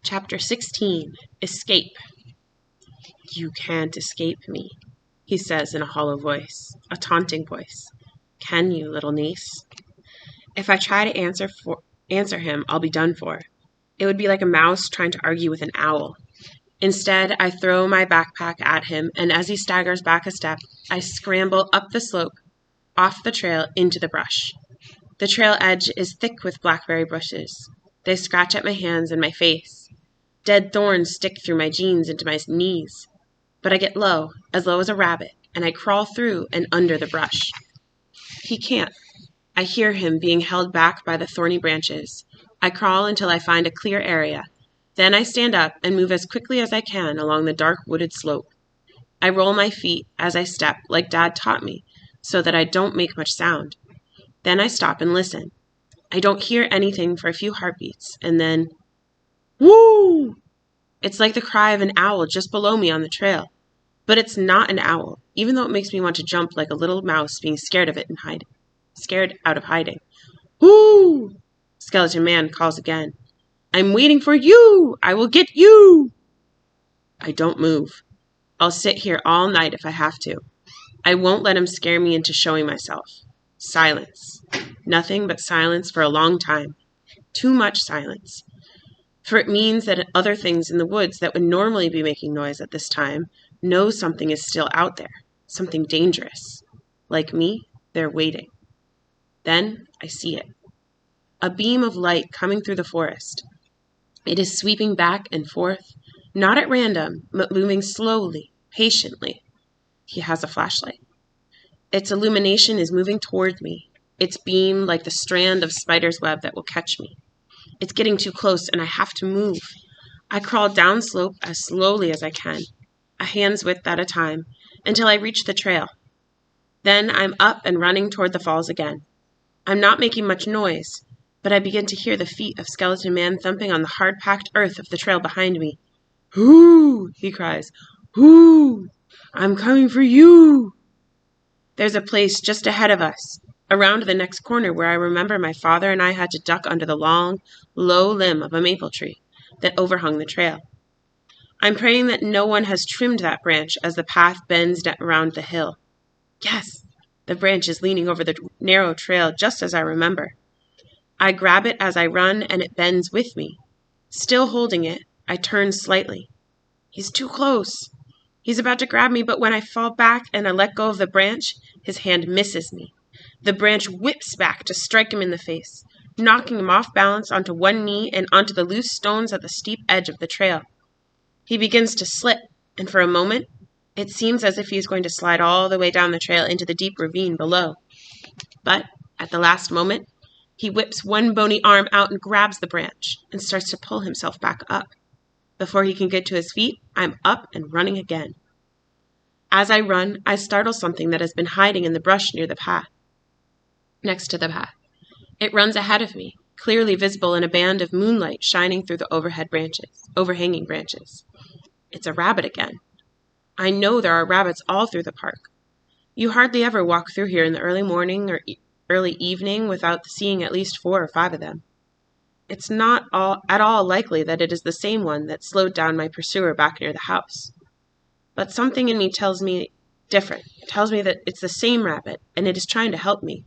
Chapter 16. Escape. "You can't escape me," he says in a hollow voice, a taunting voice. "Can you, little niece?" If I try to answer him, I'll be done for. It would be like a mouse trying to argue with an owl. Instead, I throw my backpack at him, and as he staggers back a step, I scramble up the slope, off the trail, into the brush. The trail edge is thick with blackberry bushes. They scratch at my hands and my face. Dead thorns stick through my jeans into my knees. But I get low as a rabbit, and I crawl through and under the brush. He can't. I hear him being held back by the thorny branches. I crawl until I find a clear area. Then I stand up and move as quickly as I can along the dark wooded slope. I roll my feet as I step, like Dad taught me, so that I don't make much sound. Then I stop and listen. I don't hear anything for a few heartbeats, and then, woo! It's like the cry of an owl just below me on the trail. But it's not an owl, even though it makes me want to jump like a little mouse being scared of it and hide. Scared out of hiding. Woo! Skeleton Man calls again. "I'm waiting for you! I will get you!" I don't move. I'll sit here all night if I have to. I won't let him scare me into showing myself. Silence. Nothing but silence for a long time. Too much silence. For it means that other things in the woods that would normally be making noise at this time know something is still out there. Something dangerous. Like me, they're waiting. Then I see it. A beam of light coming through the forest. It is sweeping back and forth, not at random, but moving slowly, patiently. He has a flashlight. Its illumination is moving toward me, its beam like the strand of spider's web that will catch me. It's getting too close, and I have to move. I crawl down slope as slowly as I can, a hand's width at a time, until I reach the trail. Then I'm up and running toward the falls again. I'm not making much noise, but I begin to hear the feet of Skeleton Man thumping on the hard-packed earth of the trail behind me. "Hoo!" he cries. "Hoo! I'm coming for you!" There's a place just ahead of us, around the next corner, where I remember my father and I had to duck under the long, low limb of a maple tree that overhung the trail. I'm praying that no one has trimmed that branch as the path bends around the hill. Yes, the branch is leaning over the narrow trail just as I remember. I grab it as I run, and it bends with me. Still holding it, I turn slightly. He's too close. He's about to grab me, but when I fall back and I let go of the branch, his hand misses me. The branch whips back to strike him in the face, knocking him off balance onto one knee and onto the loose stones at the steep edge of the trail. He begins to slip, and for a moment, it seems as if he is going to slide all the way down the trail into the deep ravine below. But at the last moment, he whips one bony arm out and grabs the branch and starts to pull himself back up. Before he can get to his feet, I'm up and running again. As I run, I startle something that has been hiding in the brush near the path. Next to the path. It runs ahead of me, clearly visible in a band of moonlight shining through the overhanging branches. It's a rabbit again. I know there are rabbits all through the park. You hardly ever walk through here in the early morning or early evening without seeing at least 4 or 5 of them. It's not at all likely that it is the same one that slowed down my pursuer back near the house. But something in me tells me different. It tells me that it's the same rabbit, and it is trying to help me.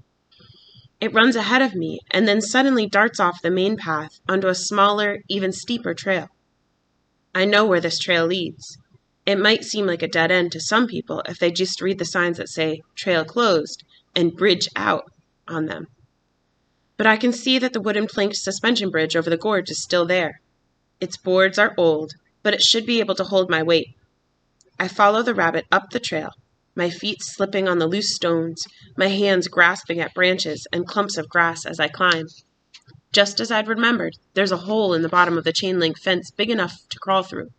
It runs ahead of me, and then suddenly darts off the main path onto a smaller, even steeper trail. I know where this trail leads. It might seem like a dead end to some people if they just read the signs that say "trail closed" and "bridge out" on them. But I can see that the wooden planked suspension bridge over the gorge is still there. Its boards are old, but it should be able to hold my weight. I follow the rabbit up the trail, my feet slipping on the loose stones, my hands grasping at branches and clumps of grass as I climb. Just as I'd remembered, there's a hole in the bottom of the chain-link fence big enough to crawl through.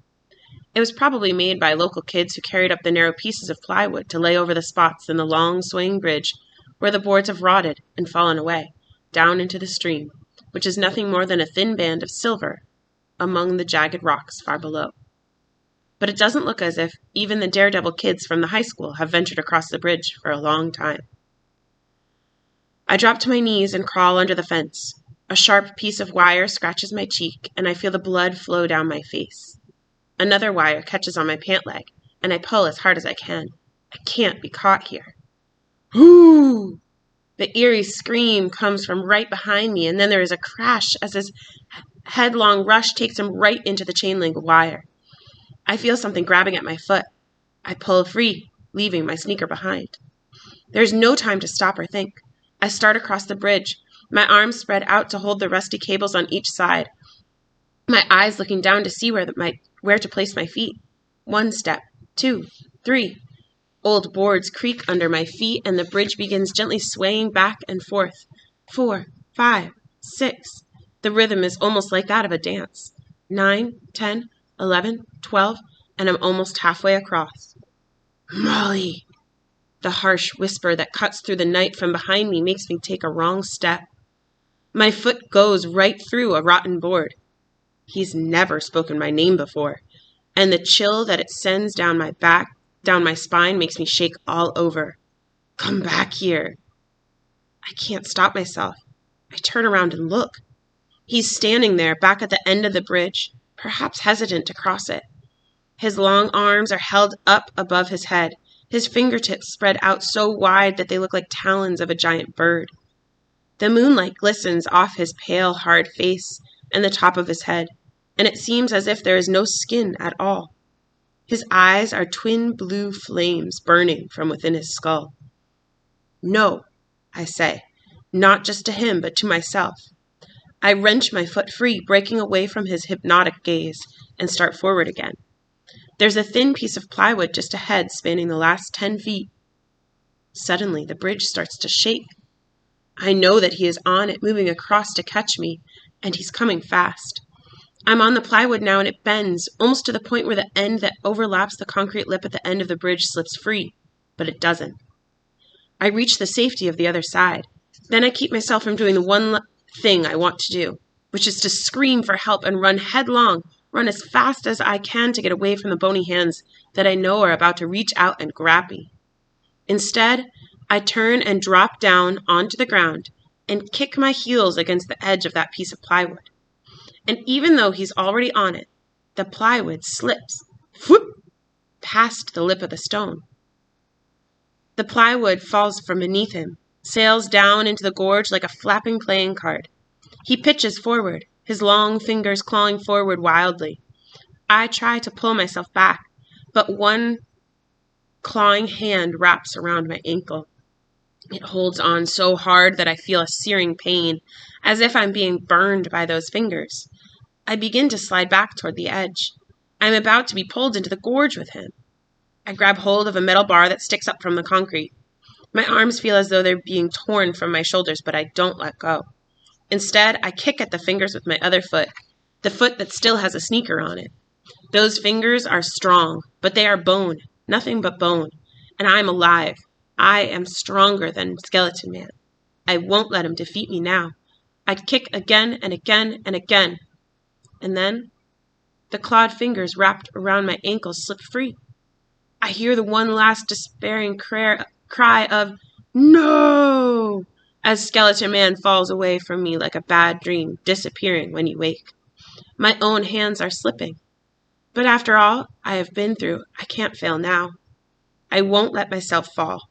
It was probably made by local kids who carried up the narrow pieces of plywood to lay over the spots in the long swaying bridge where the boards have rotted and fallen away, down into the stream, which is nothing more than a thin band of silver among the jagged rocks far below. But it doesn't look as if even the daredevil kids from the high school have ventured across the bridge for a long time. I drop to my knees and crawl under the fence. A sharp piece of wire scratches my cheek, and I feel the blood flow down my face. Another wire catches on my pant leg, and I pull as hard as I can. I can't be caught here. Whoo! The eerie scream comes from right behind me, and then there is a crash as his headlong rush takes him right into the chain link wire. I feel something grabbing at my foot. I pull free, leaving my sneaker behind. There's no time to stop or think. I start across the bridge, my arms spread out to hold the rusty cables on each side, my eyes looking down to see where to place my feet. 1 step, 2, 3. Old boards creak under my feet, and the bridge begins gently swaying back and forth. 4, 5, 6. The rhythm is almost like that of a dance. 9, 10, 11, 12, and I'm almost halfway across. Molly! The harsh whisper that cuts through the night from behind me makes me take a wrong step. My foot goes right through a rotten board. He's never spoken my name before, and the chill that it sends down my back, down my spine, makes me shake all over. Come back here. I can't stop myself. I turn around and look. He's standing there back at the end of the bridge, perhaps hesitant to cross it. His long arms are held up above his head, his fingertips spread out so wide that they look like talons of a giant bird. The moonlight glistens off his pale, hard face and the top of his head, and it seems as if there is no skin at all. His eyes are twin blue flames burning from within his skull. No, I say, not just to him, but to myself. I wrench my foot free, breaking away from his hypnotic gaze, and start forward again. There's a thin piece of plywood just ahead, spanning the last 10 feet. Suddenly, the bridge starts to shake. I know that he is on it, moving across to catch me, and he's coming fast. I'm on the plywood now, and it bends, almost to the point where the end that overlaps the concrete lip at the end of the bridge slips free, but it doesn't. I reach the safety of the other side. Then I keep myself from doing the one thing I want to do, which is to scream for help and run headlong, run as fast as I can to get away from the bony hands that I know are about to reach out and grab me. Instead, I turn and drop down onto the ground and kick my heels against the edge of that piece of plywood. And even though he's already on it, the plywood slips, whoop, past the lip of the stone. The plywood falls from beneath him, sails down into the gorge like a flapping playing card. He pitches forward, his long fingers clawing forward wildly. I try to pull myself back, but one clawing hand wraps around my ankle. It holds on so hard that I feel a searing pain, as if I'm being burned by those fingers. I begin to slide back toward the edge. I'm about to be pulled into the gorge with him. I grab hold of a metal bar that sticks up from the concrete. My arms feel as though they're being torn from my shoulders, but I don't let go. Instead, I kick at the fingers with my other foot, the foot that still has a sneaker on it. Those fingers are strong, but they are bone, nothing but bone, and I am alive. I am stronger than Skeleton Man. I won't let him defeat me now. I kick again and again and again. And then, the clawed fingers wrapped around my ankles slip free. I hear the one last despairing cry of, "No!" as Skeleton Man falls away from me like a bad dream, disappearing when you wake. My own hands are slipping. But after all I have been through, I can't fail now. I won't let myself fall.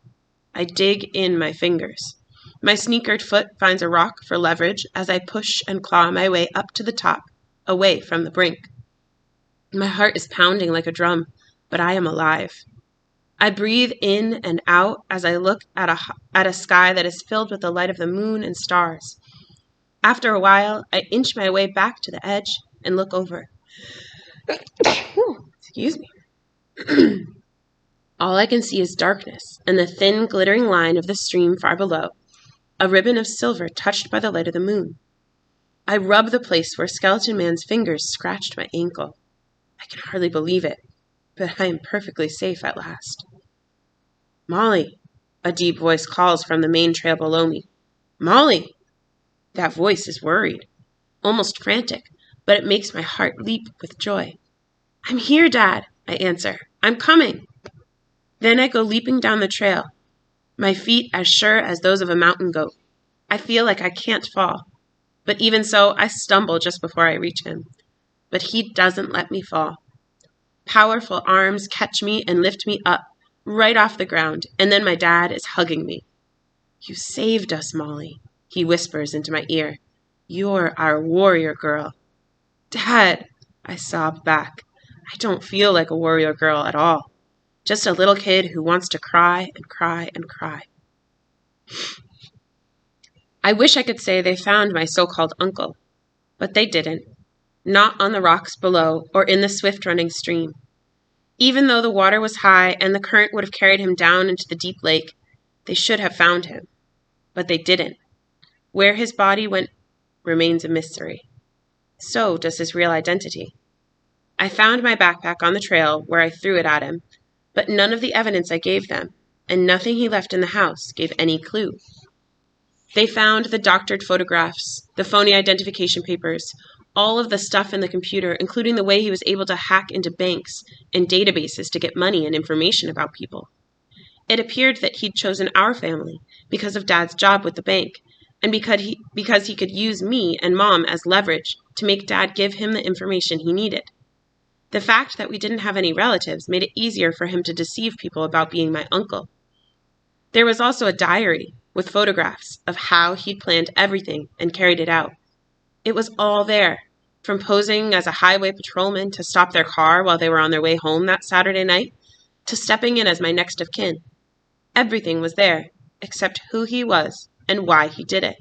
I dig in my fingers. My sneakered foot finds a rock for leverage as I push and claw my way up to the top, away from the brink. My heart is pounding like a drum, but I am alive. I breathe in and out as I look at a sky that is filled with the light of the moon and stars. After a while, I inch my way back to the edge and look over. Excuse me. All I can see is darkness and the thin, glittering line of the stream far below, a ribbon of silver touched by the light of the moon. I rub the place where Skeleton Man's fingers scratched my ankle. I can hardly believe it, but I am perfectly safe at last. "Molly," a deep voice calls from the main trail below me. "Molly!" That voice is worried, almost frantic, but it makes my heart leap with joy. "I'm here, Dad," I answer. "I'm coming." Then I go leaping down the trail, my feet as sure as those of a mountain goat. I feel like I can't fall, but even so, I stumble just before I reach him. But he doesn't let me fall. Powerful arms catch me and lift me up, right off the ground, and then my dad is hugging me. "You saved us, Molly," he whispers into my ear. "You're our warrior girl." "Dad," I sob back. I don't feel like a warrior girl at all. Just a little kid who wants to cry and cry and cry. I wish I could say they found my so-called uncle, but they didn't. Not on the rocks below or in the swift-running stream. Even though the water was high and the current would have carried him down into the deep lake, they should have found him. But they didn't. Where his body went remains a mystery. So does his real identity. I found my backpack on the trail where I threw it at him, but none of the evidence I gave them, and nothing he left in the house, gave any clue. They found the doctored photographs, the phony identification papers, all of the stuff in the computer, including the way he was able to hack into banks and databases to get money and information about people. It appeared that he'd chosen our family because of Dad's job with the bank, and because he could use me and Mom as leverage to make Dad give him the information he needed. The fact that we didn't have any relatives made it easier for him to deceive people about being my uncle. There was also a diary with photographs of how he'd planned everything and carried it out. It was all there, from posing as a highway patrolman to stop their car while they were on their way home that Saturday night, to stepping in as my next of kin. Everything was there, except who he was and why he did it,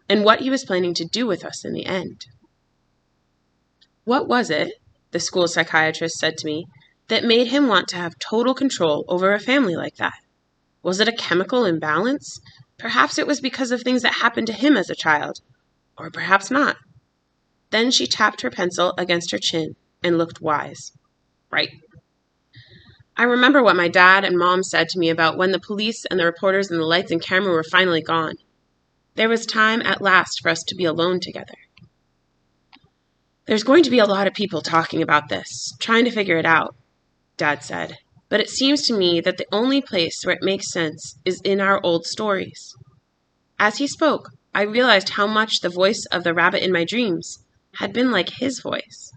and what he was planning to do with us in the end. What was it, the school psychiatrist said to me, that made him want to have total control over a family like that? Was it a chemical imbalance? Perhaps it was because of things that happened to him as a child, or perhaps not. Then she tapped her pencil against her chin and looked wise. Right. I remember what my dad and Mom said to me about when the police and the reporters and the lights and camera were finally gone. There was time at last for us to be alone together. "There's going to be a lot of people talking about this, trying to figure it out," Dad said. "But it seems to me that the only place where it makes sense is in our old stories." As he spoke, I realized how much the voice of the rabbit in my dreams had been like his voice.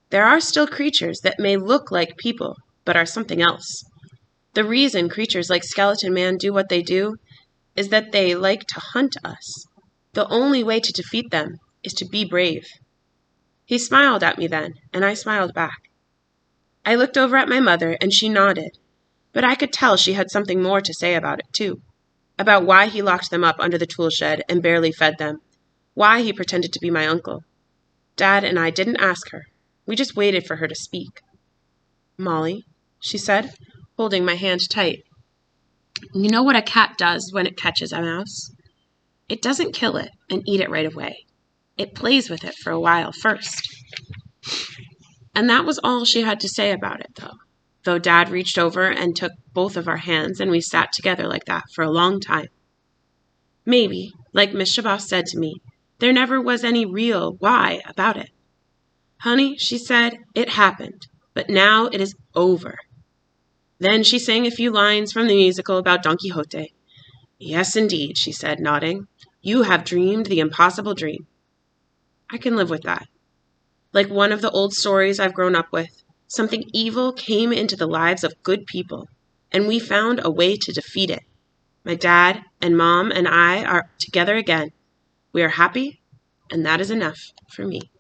There are still creatures that may look like people, but are something else. The reason creatures like Skeleton Man do what they do is that they like to hunt us. The only way to defeat them is to be brave. He smiled at me then, and I smiled back. I looked over at my mother, and she nodded, but I could tell she had something more to say about it, too. About why he locked them up under the tool shed and barely fed them. Why he pretended to be my uncle. Dad and I didn't ask her. We just waited for her to speak. "Molly," she said, holding my hand tight. "You know what a cat does when it catches a mouse? It doesn't kill it and eat it right away. It plays with it for a while first." And that was all she had to say about it, though Dad reached over and took both of our hands, and we sat together like that for a long time. Maybe, like Miss Shabazz said to me, there never was any real why about it. "Honey," she said, "it happened, but now it is over." Then she sang a few lines from the musical about Don Quixote. "Yes, indeed," she said, nodding. "You have dreamed the impossible dream." I can live with that. Like one of the old stories I've grown up with, something evil came into the lives of good people, and we found a way to defeat it. My dad and Mom and I are together again. We are happy, and that is enough for me.